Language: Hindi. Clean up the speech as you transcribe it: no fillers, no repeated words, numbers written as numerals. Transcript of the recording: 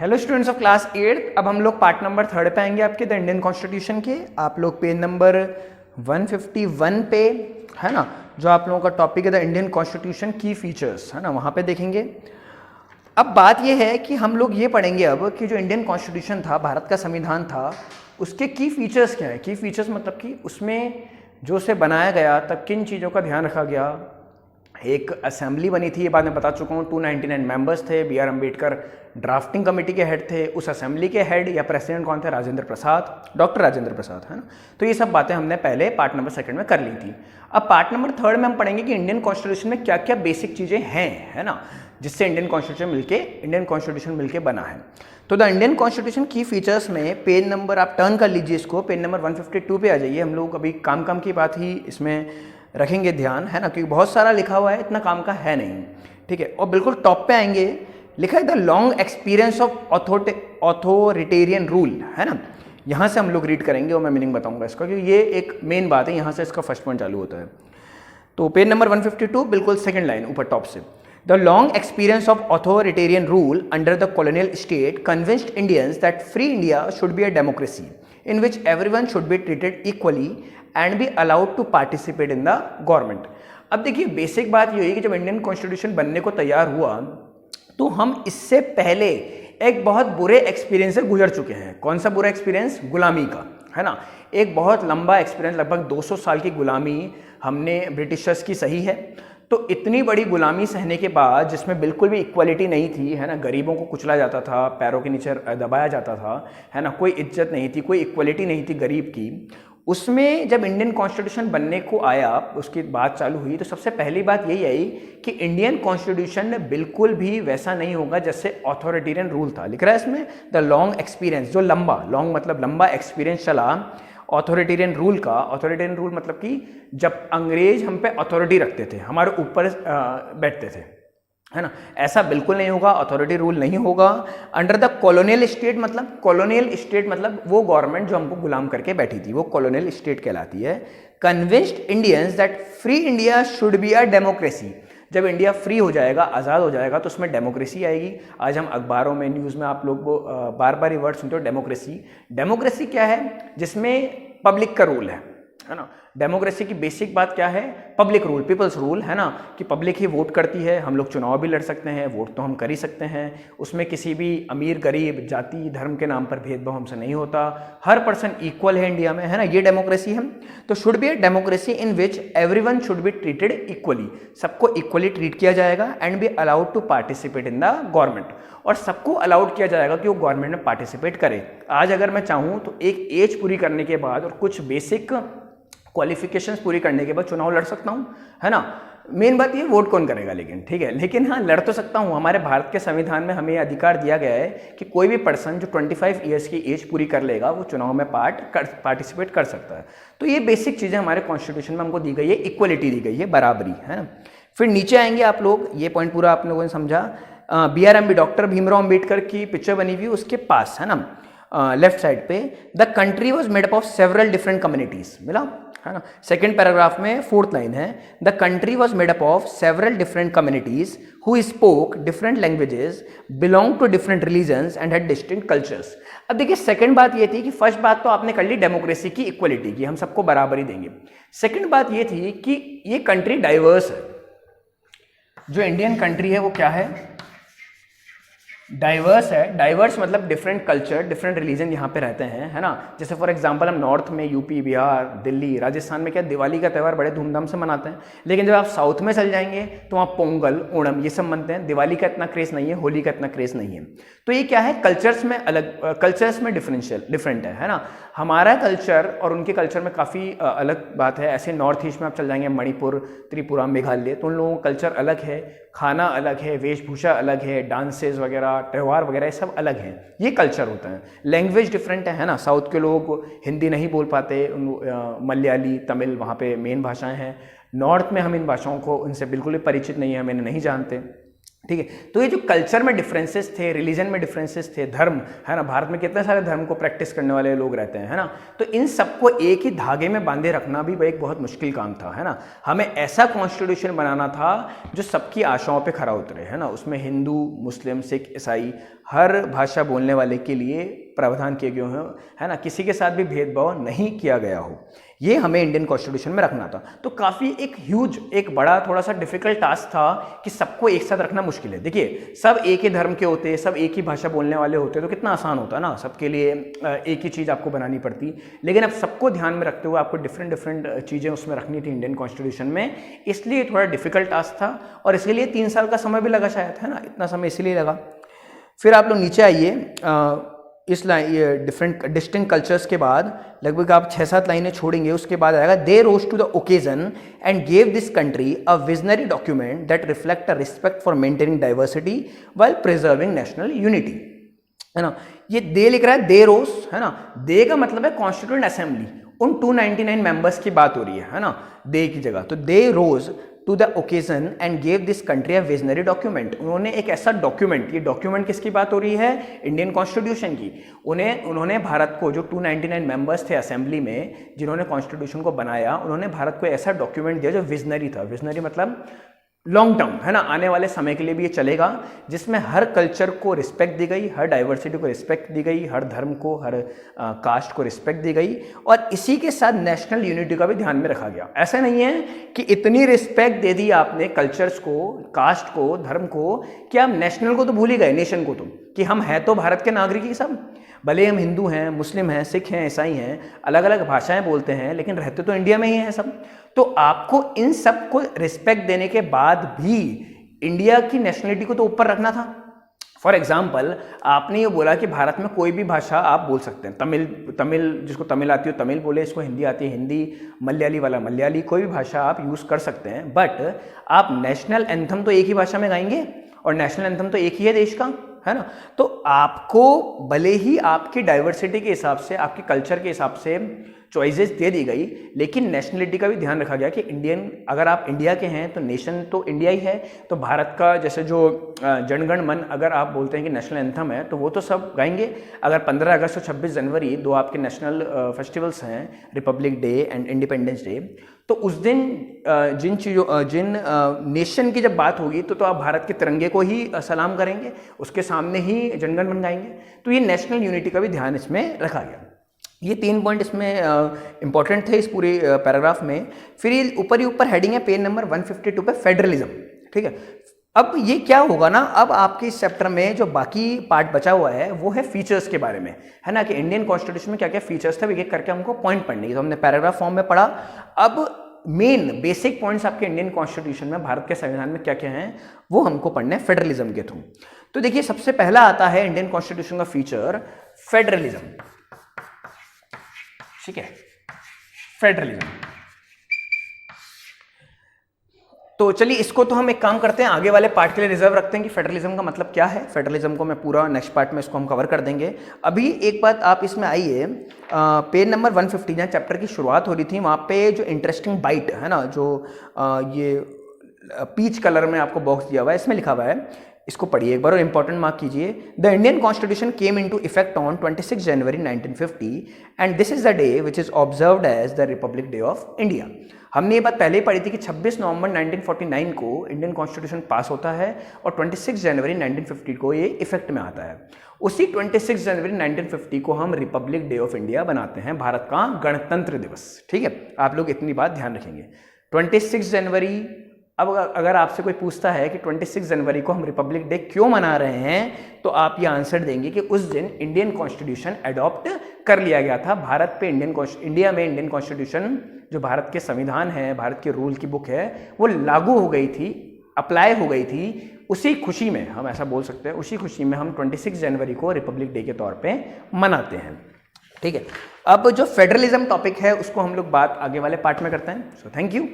Hello students of class 8। अब हम लोग पार्ट नंबर 3 पे आएंगे आपके द इंडियन कॉन्स्टिट्यूशन के। आप लोग पेज नंबर 151 पे है ना, जो आप लोगों का टॉपिक है द इंडियन कॉन्स्टिट्यूशन की फीचर्स, है ना, वहाँ पे देखेंगे। अब बात यह है कि हम लोग ये पढ़ेंगे अब कि जो इंडियन कॉन्स्टिट्यूशन था, भारत का संविधान था, उसके की फीचर्स क्या है। की फीचर्स मतलब कि उसमें जो उसे बनाया गया तब किन चीज़ों का ध्यान रखा गया। एक असेंबली बनी थी, ये बाद में बता चुका हूँ। 299 मेंबर्स थे। B R Ambedkar drafting committee के हेड थे। उस असेंबली के हेड या प्रेसिडेंट कौन थे? राजेंद्र प्रसाद, डॉक्टर राजेंद्र प्रसाद, है ना। तो ये सब बातें हमने पहले पार्ट नंबर 2 में कर ली थी। अब पार्ट नंबर 3 में हम पढ़ेंगे कि इंडियन कॉन्स्टिट्यूशन में क्या क्या बेसिक चीज़ें हैं, है ना, जिससे इंडियन कॉन्स्टिट्यूशन मिलके बना है। तो द इंडियन कॉन्स्टिट्यूशन की फीचर्स में पेज नंबर आप टर्न कर लीजिए इसको, पेज नंबर 152 पे आ जाइए। हम लोग अभी काम की बात ही इसमें रखेंगे ध्यान, है ना, क्योंकि बहुत सारा लिखा हुआ है, इतना काम का है नहीं, ठीक है। और बिल्कुल टॉप पे आएंगे, लिखा है the long experience of authoritarian rule, है ना। यहाँ से हम लोग रीड करेंगे और मैं मीनिंग बताऊंगा इसका, क्योंकि ये एक मेन बात है, यहाँ से इसका फर्स्ट पॉइंट चालू होता है। तो पेज नंबर 152 बिल्कुल सेकंड लाइन ऊपर टॉप से, the long experience of authoritarian rule under the colonial state convinced Indians that free India should be a democracy in which everyone should be treated equally and be allowed to participate in the government. अब देखिए, बेसिक बात ये हुई कि जब इंडियन कॉन्स्टिट्यूशन बनने को तैयार हुआ तो हम इससे पहले एक बहुत बुरे एक्सपीरियंस से गुजर चुके हैं। कौन सा बुरा एक्सपीरियंस? गुलामी का, है ना। एक बहुत लंबा एक्सपीरियंस, लगभग 200 साल की गुलामी हमने ब्रिटिशर्स की सही है। तो इतनी बड़ी गुलामी सहने के बाद, जिसमें बिल्कुल भी इक्वालिटी नहीं थी, है ना, गरीबों को कुचला जाता था, पैरों के नीचे दबाया जाता था, है ना, कोई इज्जत नहीं थी, कोई इक्वालिटी नहीं थी गरीब की, उसमें जब इंडियन कॉन्स्टिट्यूशन बनने को आया, उसकी बात चालू हुई, तो सबसे पहली बात यही आई कि इंडियन कॉन्स्टिट्यूशन बिल्कुल भी वैसा नहीं होगा जैसे ऑथोरिटेरियन रूल था। लिख रहा है इसमें द लॉन्ग एक्सपीरियंस, जो लॉन्ग मतलब लंबा एक्सपीरियंस चला ऑथोरिटेरियन रूल का। ऑथोरिटेरियन रूल मतलब कि जब अंग्रेज हम पे अथॉरिटी रखते थे, हमारे ऊपर बैठते थे, है ना, ऐसा बिल्कुल नहीं होगा। अथॉरिटी रूल नहीं होगा। अंडर द कॉलोनियल स्टेट मतलब वो गवर्नमेंट जो हमको गुलाम करके बैठी थी, वो कॉलोनियल स्टेट कहलाती है। Convinced Indians that free India should be a democracy, जब इंडिया फ्री हो जाएगा, आज़ाद हो जाएगा, तो उसमें डेमोक्रेसी आएगी। आज हम अखबारों में, न्यूज़ में आप लोग वो बार बार ये वर्ड सुनते हो, डेमोक्रेसी। डेमोक्रेसी क्या है? जिसमें पब्लिक का रूल है ना। डेमोक्रेसी की बेसिक बात क्या है? पब्लिक रूल, पीपल्स रूल, है ना, कि पब्लिक ही वोट करती है। हम लोग चुनाव भी लड़ सकते हैं, वोट तो हम कर ही सकते हैं। उसमें किसी भी अमीर गरीब, जाति धर्म के नाम पर भेदभाव हमसे नहीं होता। हर पर्सन इक्वल है इंडिया में, है ना, ये डेमोक्रेसी है। तो should be a democracy in which everyone should be treated equally, सबको इक्वली ट्रीट किया जाएगा। And be allowed to participate in the government, और सबको अलाउड किया जाएगा कि वो गवर्नमेंट में पार्टिसिपेट करे। आज अगर मैं चाहूँ तो एक एज पूरी करने के बाद और कुछ बेसिक क्वालिफिकेशंस पूरी करने के बाद चुनाव लड़ सकता हूँ, है ना। मेन बात ये, वोट कौन करेगा, लेकिन ठीक है, लेकिन हाँ, लड़ तो सकता हूँ। हमारे भारत के संविधान में हमें अधिकार दिया गया है कि कोई भी पर्सन जो 25 ईयर्स की एज पूरी कर लेगा, वो चुनाव में पार्टिसिपेट कर सकता है। तो ये बेसिक चीज़ें हमारे कॉन्स्टिट्यूशन में हमको दी गई है। इक्वलिटी दी गई है, बराबरी, है ना। फिर नीचे आएंगे आप लोग, ये पॉइंट पूरा आप लोगों ने समझा। BRAM डॉक्टर भीमराव अम्बेडकर की पिक्चर बनी हुई, उसके पास, है ना, लेफ्ट साइड पे, the country was made up of several different communities, मिला, है ना। सेकेंड पैराग्राफ में 4th लाइन है, the country was made up of several different communities who spoke different languages, belong to different religions and had distinct cultures. अब देखिए, सेकंड बात ये थी कि फर्स्ट बात तो आपने कर ली डेमोक्रेसी की, इक्वलिटी की, हम सबको बराबरी देंगे। सेकंड बात ये थी कि ये कंट्री डाइवर्स है। जो इंडियन कंट्री है वो क्या है? डाइवर्स है। डाइवर्स मतलब डिफरेंट कल्चर, डिफरेंट रिलीजन यहाँ पे रहते हैं, है ना। जैसे फॉर एग्जांपल हम नॉर्थ में, यूपी, बिहार, दिल्ली, राजस्थान में क्या दिवाली का त्यौहार बड़े धूमधाम से मनाते हैं, लेकिन जब आप साउथ में चल जाएंगे तो वहाँ पोंगल, ओणम, ये सब मनते हैं। दिवाली का इतना क्रेज नहीं है, होली का इतना क्रेज नहीं है। तो ये क्या है? कल्चर्स में अलग, कल्चर्स में डिफरेंट है ना। हमारा कल्चर और उनके कल्चर में काफ़ी अलग बात है। ऐसे नॉर्थ ईस्ट में आप चल जाएंगे, मणिपुर, त्रिपुरा, मेघालय, तो उन लोगों का कल्चर अलग है, खाना अलग है, वेशभूषा अलग है, डांसेस वगैरह, त्यौहार वगैरह, ये सब अलग हैं। ये कल्चर होता है। लैंग्वेज डिफरेंट है ना। साउथ के लोग हिंदी नहीं बोल पाते, मलयाली, तमिल वहाँ पे मेन भाषाएं हैं। नॉर्थ में हम इन भाषाओं को, उनसे बिल्कुल भी परिचित नहीं है, हम इन्हें नहीं जानते, ठीक है। तो ये जो कल्चर में डिफरेंसेस थे, रिलीजन में डिफरेंसेस थे, धर्म, है ना, भारत में कितने सारे धर्म को प्रैक्टिस करने वाले लोग रहते हैं, है ना। तो इन सबको एक ही धागे में बांधे रखना भी एक बहुत मुश्किल काम था, है ना। हमें ऐसा कॉन्स्टिट्यूशन बनाना था जो सबकी आशाओं पे खरा उतरे, है ना। उसमें हिंदू, मुस्लिम, सिख, ईसाई हर भाषा बोलने वाले के लिए प्रावधान किए गए हैं, है ना, किसी के साथ भी भेदभाव नहीं किया गया हो। ये हमें इंडियन कॉन्स्टिट्यूशन में रखना था। तो काफ़ी एक ह्यूज, एक बड़ा थोड़ा सा डिफिकल्ट टास्क था कि सबको एक साथ रखना मुश्किल है। देखिए, सब एक ही धर्म के होते, सब एक ही भाषा बोलने वाले होते तो कितना आसान होता ना, सबके लिए एक ही चीज़ आपको बनानी पड़ती। लेकिन अब सबको ध्यान में रखते हुए आपको डिफरेंट चीज़ें उसमें रखनी थी इंडियन कॉन्स्टिट्यूशन में, इसलिए थोड़ा डिफिकल्ट टास्क था और इसके लिए 3 साल का समय भी लगा शायद, है ना, इतना समय इसलिए लगा। फिर आप लोग नीचे आइए, इस लाइन डिफरेंट डिस्टिंक्ट कल्चर्स के बाद लगभग आप 6-7 लाइनें छोड़ेंगे, उसके बाद आएगा they rose to the occasion and gave this country a visionary document that reflect a respect for maintaining diversity while preserving national unity, है ना। ये दे लिख रहा है, दे रोज, है ना, दे का मतलब है कॉन्स्टिट्यूएंट असेंबली, उन 299 मेंबर्स की बात हो रही है ना, दे की जगह, तो they rose to the occasion and gave this country a visionary document. उन्होंने एक ऐसा डॉक्यूमेंट, ये डॉक्यूमेंट किसकी बात हो रही है, इंडियन कॉन्स्टिट्यूशन की। उन्होंने भारत को, जो 299 मेंबर्स थे असेंबली में जिन्होंने कॉन्स्टिट्यूशन को बनाया, उन्होंने भारत को ऐसा डॉक्यूमेंट दिया जो विजनरी था। विजनरी मतलब लॉन्ग टर्म, है ना, आने वाले समय के लिए भी ये चलेगा, जिसमें हर कल्चर को रिस्पेक्ट दी गई, हर डाइवर्सिटी को रिस्पेक्ट दी गई, हर धर्म को, हर कास्ट को रिस्पेक्ट दी गई, और इसी के साथ नेशनल यूनिटी का भी ध्यान में रखा गया। ऐसा नहीं है कि इतनी रिस्पेक्ट दे दी आपने कल्चर्स को, कास्ट को, धर्म को, कि आप नेशनल को तो भूल ही गए, नेशन को तो, कि हम हैं तो भारत के नागरिक ही सब, भले हम हिंदू हैं, मुस्लिम हैं, सिख हैं, ईसाई हैं, अलग अलग भाषाएं बोलते हैं, लेकिन रहते तो इंडिया में ही हैं सब। तो आपको इन सब को रिस्पेक्ट देने के बाद भी इंडिया की नेशनलिटी को तो ऊपर रखना था। फॉर एग्जाम्पल, आपने ये बोला कि भारत में कोई भी भाषा आप बोल सकते हैं, तमिल जिसको तमिल आती हो तमिल बोले, इसको हिंदी आती है हिंदी, मलयाली वाला मलयाली, कोई भी भाषा आप यूज़ कर सकते हैं, बट आप नेशनल एंथम तो एक ही भाषा में गाएंगे, और नेशनल एंथम तो एक ही है देश का, है ना। तो आपको भले ही आपकी डाइवर्सिटी के हिसाब से, आपके कल्चर के हिसाब से चॉइसेस दे दी गई, लेकिन नेशनलिटी का भी ध्यान रखा गया कि इंडियन, अगर आप इंडिया के हैं तो नेशन तो इंडिया ही है। तो भारत का जैसे जो जनगण मन, अगर आप बोलते हैं कि नेशनल एंथम है, तो वो तो सब गाएंगे। अगर 15 अगस्त और 26 जनवरी 2 आपके नेशनल फेस्टिवल्स हैं, Republic day and independence day, तो उस दिन जिन नेशन की जब बात होगी तो आप भारत के तिरंगे को ही सलाम करेंगे, उसके सामने ही जनगण मन गाएंगे। तो ये नेशनल यूनिटी का भी ध्यान इसमें रखा गया। ये 3 पॉइंट इसमें इंपॉर्टेंट थे इस पूरे पैराग्राफ में। फिर ये ऊपर ही ऊपर हेडिंग है पेज नंबर 152 पे, फेडरलिज्म, ठीक है। अब ये क्या होगा ना, अब आपके इस चैप्टर में जो बाकी पार्ट बचा हुआ है वो है फीचर्स के बारे में, है ना, कि इंडियन कॉन्स्टिट्यूशन में क्या क्या फीचर्स थे, एक एक करके हमको पॉइंट पढ़ने की। तो हमने पैराग्राफ फॉर्म में पढ़ा। अब मेन बेसिक पॉइंट्स आपके इंडियन कॉन्स्टिट्यूशन में, भारत के संविधान में क्या क्या हैं, वो हमको पढ़ने हैं फेडरलिज्म के थ्रू। तो देखिए, सबसे पहला आता है इंडियन कॉन्स्टिट्यूशन का फीचर फेडरलिज्म, ठीक है, फेडरलिज्म। तो चलिए, इसको तो हम एक काम करते हैं, आगे वाले पार्ट के लिए रिजर्व रखते हैं कि फेडरलिज्म का मतलब क्या है। फेडरलिज्म को मैं पूरा नेक्स्ट पार्ट में इसको हम कवर कर देंगे। अभी एक बात आप इसमें आइए, पेज नंबर 150 जहाँ चैप्टर की शुरुआत हो रही थी, वहाँ पे जो इंटरेस्टिंग बाइट है ना, जो ये पीच कलर में आपको बॉक्स दिया हुआ है, इसमें लिखा हुआ है, इसको पढ़िए एक बार और इंपॉर्टेंट मार्क कीजिए। The Indian constitution came into effect on 26 January 1950 and this is the day which is observed as the republic day of India. हमने ये बात पहले ही पढ़ी थी कि 26 नवंबर 1949 को इंडियन कॉन्स्टिट्यूशन पास होता है और 26 जनवरी 1950 को ये इफेक्ट में आता है। उसी 26 जनवरी 1950 को हम रिपब्लिक डे ऑफ इंडिया बनाते हैं, भारत का गणतंत्र दिवस, ठीक है। आप लोग इतनी बात ध्यान रखेंगे। 26 जनवरी, अब अगर आपसे कोई पूछता है कि 26 जनवरी को हम रिपब्लिक डे क्यों मना रहे हैं, तो आप ये आंसर देंगे कि उस दिन इंडियन कॉन्स्टिट्यूशन अडॉप्ट कर लिया गया था। भारत पे इंडिया में इंडियन कॉन्स्टिट्यूशन, जो भारत के संविधान है, भारत के रूल की बुक है, वो लागू हो गई थी, अप्लाई हो गई थी। उसी खुशी में, हम ऐसा बोल सकते हैं, उसी खुशी में हम 26 जनवरी को रिपब्लिक डे के तौर पे मनाते हैं, ठीक है। अब जो फेडरलिज्म टॉपिक है उसको हम लोग बात आगे वाले पार्ट में करते हैं। So thank you.